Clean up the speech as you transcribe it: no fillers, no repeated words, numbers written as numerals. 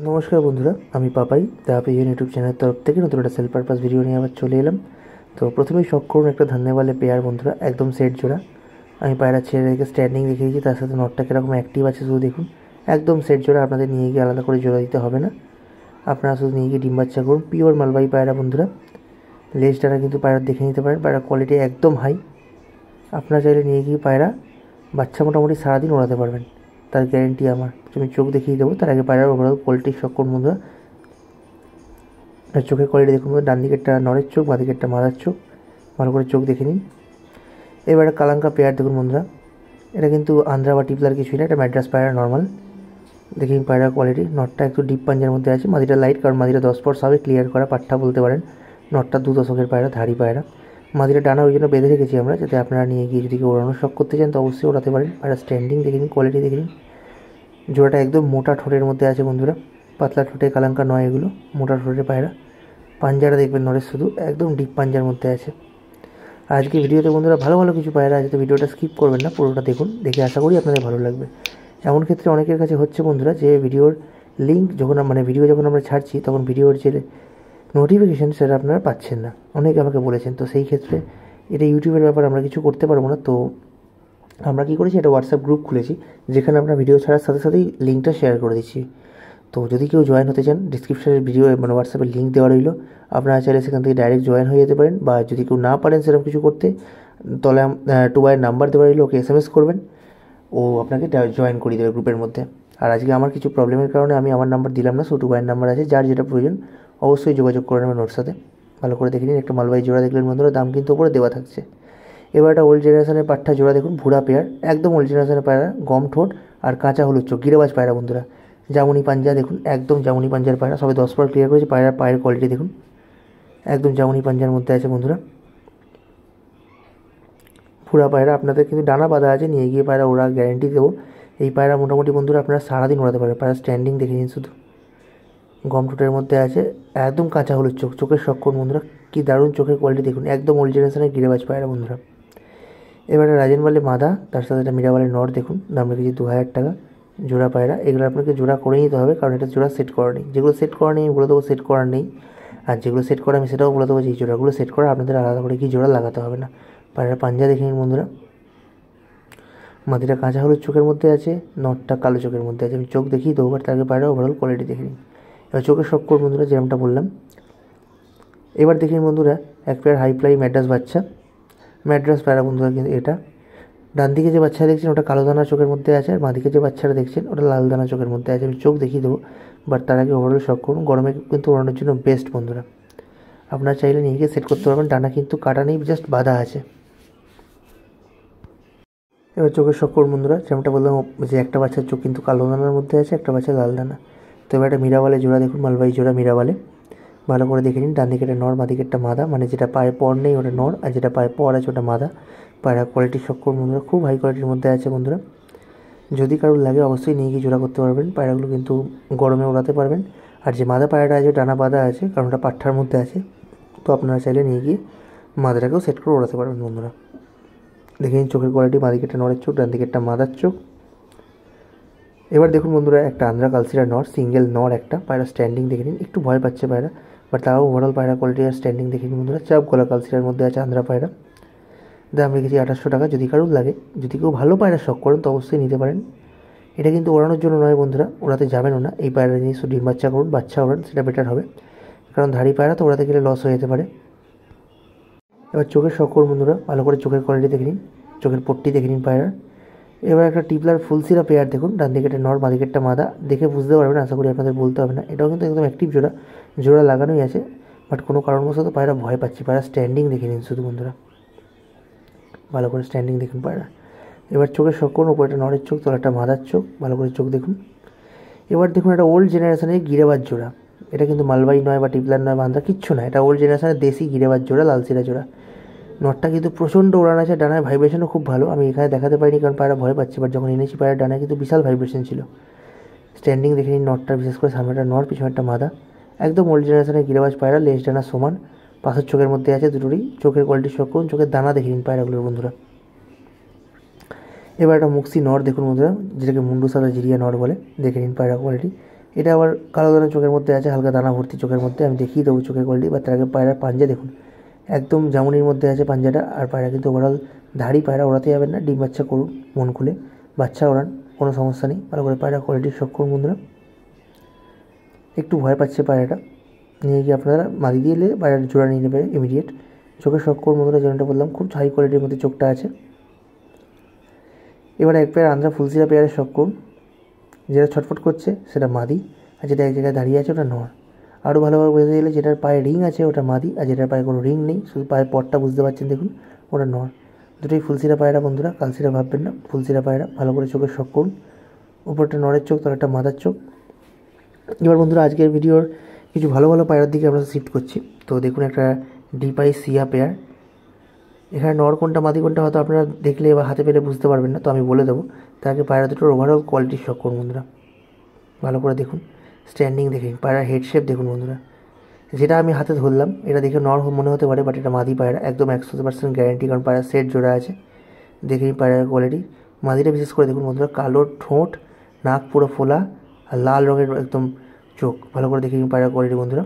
নমস্কার বন্ধুরা, আমি পাপাই দা পিজন ইউটিউব চ্যানেলের তরফ থেকে নতুন একটা সেল পারপাস ভিডিও নিয়ে আবার চলে এলাম। তো প্রথমেই শখ করুন একটা ধান্যবালে পেয়ার বন্ধুরা, একদম সেট জোড়া। আমি পায়রা ছেড়ে রেখে স্ট্যান্ডিং দেখিয়ে দিয়েছি, তার সাথে নটটা কীরকম অ্যাক্টিভ আছে শুধু দেখুন। একদম সেট জোড়া, আপনাদের নিয়ে গিয়ে আলাদা করে জোড়া দিতে হবে না, আপনারা শুধু নিয়ে গিয়ে ডিম বাচ্চা করুন। পিওর মালবাহী পায়রা বন্ধুরা, লেজ ডানা কিন্তু পায়রা দেখে নিতে পারেন, পায়রা কোয়ালিটি একদম হাই। আপনারা চাইলে নিয়ে গিয়ে পায়রা বাচ্চা মোটামুটি সারাদিন ওড়াতে পারবেন, তার গ্যারেন্টি আমার। আমি চোখ দেখিয়ে দেবো, তার আগে পায়রার ওভারঅল কোয়ালিটি শখ করুন বন্ধুরা। চোখের কোয়ালিটি দেখুন, ডান দিকেরটা নরের চোখ, বাঁ দিকেরটা মাদার চোখ, ভালো করে চোখ দেখে নিন। এবার একটা কালাঙ্কা পেয়ার দেখুন বন্ধুরা, এটা কিন্তু আন্ধ্রা বা টিপলার কিছুই না, এটা ম্যাড্রাস পায়রা নর্মাল। দেখে নিন পায়রার কোয়ালিটি। নটটা একটু ডিপ পাঞ্জার মধ্যে আছে, মাদিটা লাইট, কারণ মাদিটা 10 পর সবে ক্লিয়ার করা পাঠ্টা বলতে পারেন। নটটা 2 দশকের পায়রা, ধাড়ি পায়রা। মাদিটা ডানা ওই জন্য বেঁধে রেখেছি আমরা, যাতে আপনারা নিয়ে গিয়ে যদি কেউ ওড়ানোর শখ করতে চান তো অবশ্যই ওড়াতে পারেন। পায়রা স্ট্যান্ডিং দেখে নিন, কোয়ালিটি দেখে নিন। জোড়াটা একদম মোটা ঠোঁটের মধ্যে আছে বন্ধুরা, পাতলা ঠোঁটে কালাঙ্কা নয় এগুলো, মোটা ঠোঁটের পায়রা। পাঞ্জারা দেখবেন নরের শুধু একদম ডিপ পাঞ্জার মধ্যে আছে। আজকে ভিডিওতে বন্ধুরা ভালো ভালো কিছু পায়রা আছে, তো ভিডিওটা স্কিপ করবেন না, পুরোটা দেখুন, দেখে আশা করি আপনাদের ভালো লাগবে। এমন ক্ষেত্রে অনেকের কাছে হচ্ছে বন্ধুরা যে ভিডিওর লিঙ্ক যখন ভিডিও যখন আমরা ছাড়ছি তখন ভিডিওর যে নোটিফিকেশান সেটা আপনারা পাচ্ছেন না, অনেকে আমাকে বলেছেন। তো সেই ক্ষেত্রে এটা ইউটিউবের ব্যাপার, আমরা কিছু করতে পারবো না। তো আমরা কী করেছি, একটা হোয়াটসঅ্যাপ গ্রুপ খুলেছি, যেখানে আমরা ভিডিও ছাড়ার সাথে সাথেই লিঙ্কটা শেয়ার করে দিচ্ছি। তো যদি কেউ জয়েন হতে চান, ডিসক্রিপশানের ভিডিও হোয়াটসঅ্যাপের লিঙ্ক দেওয়া রইল, আপনারা চাইলে সেখান থেকে ডাইরেক্ট জয়েন হয়ে যেতে পারেন। বা যদি কেউ না পারেন সেরকম কিছু করতে, তলে টুবাইয়ের নাম্বার দেওয়া রইল, ওকে SMS করবেন, ও আপনাকে জয়েন করিয়ে দেবে গ্রুপের মধ্যে। আর আজকে আমার কিছু প্রবলেমের কারণে আমি আমার নাম্বার দিলাম না, শুধু টুবাইয়ের নাম্বার আছে। যার যেটা প্রয়োজন অবশ্যই যোগাযোগ করে নেবেন ওর সাথে। ভালো করে দেখে নিন, একটা মালবাহী জোড়া দেখলেন বন্ধুরা, দাম কিন্তু ওপরে দেওয়া থাকছে। এবার একটা ওল্ড জেনারেশনের পাঠ্টা জোড়া দেখুন, ভুড়া পেয়ার, একদম ওল্ড জেনারেশনের পায়রা, গম ঠোঁট আর কাঁচা হলুদ চোখ, গিরেবাজ পায়রা বন্ধুরা। জামুনি পাঞ্জা দেখুন, একদম জামুনি পাঞ্জার পায়রা, সবে 10 পর ক্লিয়ার করেছে। পায়রার পায়ের কোয়ালিটি দেখুন, একদম জামুনি পাঞ্জার মধ্যে আছে বন্ধুরা। ভুড়া পায়রা, আপনাদের কিন্তু ডানা বাঁধা আছে, নিয়ে গিয়ে পায়রা ওরা গ্যারেন্টি দেবো। এই পায়রা মোটামুটি বন্ধুরা আপনারা সারাদিন ওড়াতে পারবেন। পায়রা স্ট্যান্ডিং দেখে নিন শুধু, গম ঠোঁটের মধ্যে আছে, একদম কাঁচা হলুদ চোখ, চোখের শক্কর বন্ধুরা, কি দারুণ চোখের কোয়ালিটি দেখুন, একদম ওল্ড জেনারেশনের গিরেবাজ পায়রা বন্ধুরা। এবারে রাজেনবালে মাদা, তার সাথে একটা মিরাবালের নর দেখুন, দাম রেখেছি 2000 টাকা জোড়া পায়রা। এগুলো আপনাকে জোড়া করে নিতে হবে, কারণ এটা জোড়া সেট করা নেই। যেগুলো সেট করা নেই আমি বলে দেবো সেট করার নেই, আর যেগুলো সেট করা আমি সেটাও বলে দেবো যে এই জোড়াগুলো সেট করা, আপনাদের আলাদা করে কি জোড়া লাগাতে হবে না। পায়রার পাঞ্জা দেখে নিন বন্ধুরা, মাদিটা কাঁচা হলুদ চোখের মধ্যে আছে, নটটা কালো চোখের মধ্যে আছে। আমি চোখ দেখিয়ে দেবো, বাট তার আগে পায়রা ওভারঅল কোয়ালিটি দেখে নিন। এবার চোখের শক্কর বন্ধুরা, যেরকমটা বললাম। এবার দেখে নিন বন্ধুরা, এক পেয়ার হাই ফ্লাই ম্যাড্রাস বাচ্চা, ম্যাড্রাস পায়রা বন্ধুরা। কিন্তু এটা ডান দিকে যে বাচ্চা দেখছেন ওটা কালো দানা চোখের মধ্যে আছে, আর বাঁ দিকে যে বাচ্চাটা দেখছেন ওটা লাল দানা চোখের মধ্যে আছে। আমি চোখ দেখিয়ে দেবো, বাট তার আগে ওভারঅল শখ করুন। গরমে কিন্তু ওড়ানোর জন্য বেস্ট বন্ধুরা, আপনারা চাইলে নিয়ে গিয়ে সেট করতে পারবেন। ডানা কিন্তু কাটা নেই, জাস্ট বাঁধা আছে। এবার চোখের শখ করুন বন্ধুরা, যেমনটা বললাম যে একটা বাচ্চার চোখ কিন্তু কালো দানার মধ্যে আছে, একটা বাচ্চা লাল দানা। তো এবার একটা মিরাবালে জোড়া দেখুন, মালবাহী জোড়া মিরাবালে, ভালো করে দেখে নিন। ডান দিকেরটা নর, বাঁ দিকেরটা মাদা, মানে যেটা পায়ে পর নেই ওটা নর, আর যেটা পায়ে পর আছে ওটা মাদা। পায়রা কোয়ালিটির শখ করুন বন্ধুরা, খুব হাই কোয়ালিটির মধ্যে আছে বন্ধুরা। যদি কারোর লাগে অবশ্যই নিয়ে গিয়ে জোড়া করতে পারবেন, পায়রাগুলো কিন্তু গরমে ওড়াতে পারবেন। আর যে মাদা পায়রাটা আছে ডানা বাঁধা আছে, কারণ ওটা পাঠার মধ্যে আছে, তো আপনারা চাইলে নিয়ে গিয়ে মাদাটাকেও সেট করে ওড়াতে পারবেন বন্ধুরা। দেখে নিন চোখের কোয়ালিটি, বাঁ দিকেরটা নরের চোখ, ডান দিকেরটা মাদার চোখ। এবার দেখুন বন্ধুরা, একটা আন্ধ্রা কালসিরা নর, সিঙ্গেল নর একটা, পায়রা স্ট্যান্ডিং দেখে নিন। একটু ভয় পাচ্ছে পায়রা, বাট তাও ওভারঅল পায়রা কোয়ালিটি আর স্ট্যান্ডিং দেখে নিন বন্ধুরা। চাপ গলা কালসিরার মধ্যে আছে আন্ধ্রা পায়রা, দাম রেখেছি 2800 টাকা। যদি কারোর লাগে, যদি কেউ ভালো পায়রা শখ করেন তো অবশ্যই নিতে পারেন। এটা কিন্তু ওড়ানোর জন্য নয় বন্ধুরা, ওড়াতে যাবেনও না। এই পায়রা নিয়ে শুধু ডিম বাচ্চা করুন, বাচ্চা ওড়ান, সেটা বেটার হবে, কারণ ধাড়ি পায়রা তো ওড়াতে গেলে লস হয়ে যেতে পারে। এবার চোখের শখ করুন বন্ধুরা, ভালো করে চোখের কোয়ালিটি দেখে নিন, চোখের পট্টি দেখে নিন পায়রার। এবার একটা টিপলার ফুলসিরা পেয়ার দেখুন, ডান দিকেরটা নর, বাঁ দিকেরটা মাদা, দেখে বুঝতে পারবেন, আশা করি আপনাদের বলতে হবে না। এটাও কিন্তু একদম অ্যাক্টিভ জোড়া, জোড়া লাগানোই আছে, বাট কোনো কারণবশত পায়রা ভয় পাচ্ছি। পায়রা স্ট্যান্ডিং দেখে নিন শুধু বন্ধুরা, ভালো করে স্ট্যান্ডিং দেখুন পায়রা। এবার চোখের শখ করুন, ওপরে একটা নরের চোখ, তলাটা মাদার চোখ, ভালো করে চোখ দেখুন। এবার দেখুন একটা ওল্ড জেনারেশনের গিরেবাজ জোড়া, এটা কিন্তু মালবাহী নয় বা টিপলার নয় বা আন্ধ্রা কিচ্ছু না, এটা ওল্ড জেনারেশনের দেশি গিরেবাজ জোড়া, লালসিরা জোড়া। নটটা কিন্তু প্রচণ্ড ওড়ান আছে, ডানায় ভাইব্রেশনও খুব ভালো। আমি এখানে দেখাতে পারিনি কারণ পায়রা ভয় পাচ্ছে, বাট যখন এনেছি পায়রা ডানায় কিন্তু বিশাল ভাইব্রেশন ছিল। স্ট্যান্ডিং দেখে নিন নটটা, বিশেষ করে সামনেটা নর, পিছনেরটা মাদা, একদম ওল্ড জেনারেশনের গিরেবাজ পায়রা। লেজ ডানা সমান, পাশের চোখের মধ্যে আছে দুটোরই। চোখের কোয়ালিটি শখ করুন, চোখের দানা দেখে নিন পায়রাগুলোর বন্ধুরা। এবার একটা মুক্সি নর দেখুন বন্ধুরা, যেটাকে মুন্ডু সাদা জিরিয়া নর বলে, দেখে নিন পায়রা কোয়ালিটি। এটা আবার কালো দানা চোখের মধ্যে আছে, হালকা দানা ভর্তি চোখের মধ্যে। আমি দেখিয়ে দেবো চোখের কোয়ালিটি। বা তার আগে পায়রার পাঞ্জা দেখুন, একদম জামুনির মধ্যে আছে পাঞ্জাটা। আর পায়রা কিন্তু ওভারঅল ধাড়ি, পায়রা ওড়াতে যাবেন না, ডিম বাচ্চা করুন মন খুলে, বাচ্চা ওড়ান, কোনো সমস্যা নেই। ভালো করে পায়রা কোয়ালিটির শখ করুন বন্ধুরা। একটু ভয় পাচ্ছে পায়রাটা, নিয়ে গিয়ে আপনারা মাদি দিয়ে এলে পায়রার জোড়া নিয়ে নেবে ইমিডিয়েট। চোখের শখ করুন বন্ধুরা, যেমনটা বললাম খুব হাই কোয়ালিটির মধ্যে চোখটা আছে। এবার এক পেয়ার আন্ধ্রা ফুলসিরা পেয়ারের শখ করুন। যেটা ছটফট করছে সেটা মাদি, আর যেটা এক জায়গায় দাঁড়িয়ে আছে ওটা নর। আরও ভালোভাবে বোঝাতে গেলে যেটার পায়ে রিং আছে ওটা মাদি, আর যেটার পায়ে কোনো রিং নেই, শুধু পায়ের পটটা বুঝতে পারছেন দেখুন, ওটা নর। দুটোই ফুলসিরা পায়রা বন্ধুরা, কালসিরা ভাববেন না, ফুলসিরা পায়রা। ভালো করে চোখের শখ করুন। উপরটা নরের চোখ, তলাটা মাদার চোখ। এবার বন্ধুরা আজকের ভিডিওর কিছু ভালো ভালো পায়রার দিকে আমরা শিফট করছি। তো দেখুন একটা ডিপাই সিয়া পেয়ার। এখানে নর কোনটা মাদি কোনটা হয়তো আপনারা দেখলে বা হাতে পেলে বুঝতে পারবেন না, তো আমি বলে দেবো। তার আগে পায়রা দুটোর ওভারঅল কোয়ালিটির শখ করুন বন্ধুরা। ভালো করে দেখুন, স্ট্যান্ডিং দেখুন, পায়রার হেড শেপ দেখুন বন্ধুরা। যেটা আমি হাতে ধরলাম এটা দেখে নর মনে হতে পারে, বাট এটা মাদি পায়রা, একদম 100% গ্যারান্টি, কারণ পায়রা সেট জোড়া আছে। দেখে নিন পায়রার কোয়ালিটি। মাদিটা বিশেষ করে দেখুন বন্ধুরা, কালো ঠোঁট, নাক পুরো ফোলা, আর লাল রঙের একদম চোখ। ভালো করে দেখে নিন পায়রার কোয়ালিটি বন্ধুরা।